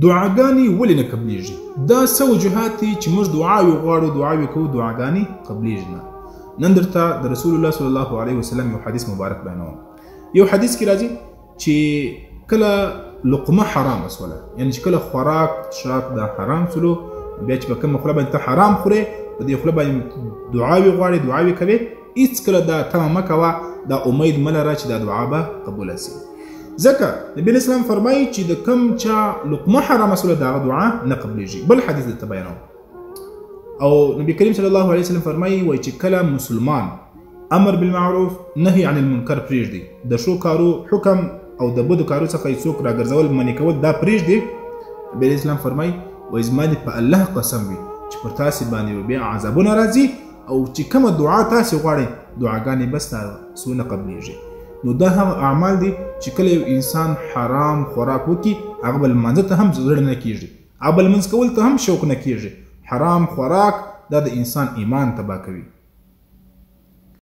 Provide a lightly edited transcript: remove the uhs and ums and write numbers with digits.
دعاګانې ولې نه قبلیږي؟ دا څه وجوهات دي چې موږ دعاوې غواړو، دعاوې کوو، دعاګانې قبلیږي نه؟ نن درته د رسول الله صلی الله علیه وسلم یو حدیث مبارک بیانوم. یو حدیث کې راځي چې کله لقمه حرام شوله، یعنی چې کله خوراک شراک دا حرام شولو، بیا چې په کومه خوله باندې ته حرام خورې، په دې خوله باندې دعاوې غواړې، دعاوې کوې، هېڅکله دا تمه مه کوه، دا امید مه لره چې دا دعا به قبوله شي. ځکه نبي اسلام فرمایي چې د کوم چا لقمه حرامه شوله د هغه دعا نه قبلیږي. بل حدیث درته بیانوم. او نبی کریم صلی الله علیه وسلم فرمایي وایي چې کله مسلمان امر بالمعروف نهي عن المنکر پرېږدي، د ښو کارو حکم او د بدو کارو څخه څوک راګرځول منع کول دا پرېږدي، نبی اسلام فرمایي وایي زما دې په الله قسم وي چې پر تاسې باندې بیا عذابونه راځي او چې کومه دعا تاسې غواړئ دعاګانې بس تاسو نه قبلیږي. نو دا هم اعمال دي چې کله یو انسان حرام خوراک وکړي هغه به لمانځه ته هم زړه نه کېږي، هغه به لمونځ کول ته هم شوق نه کېږي. حرام خوراک دا د انسان ایمان تباه کوي.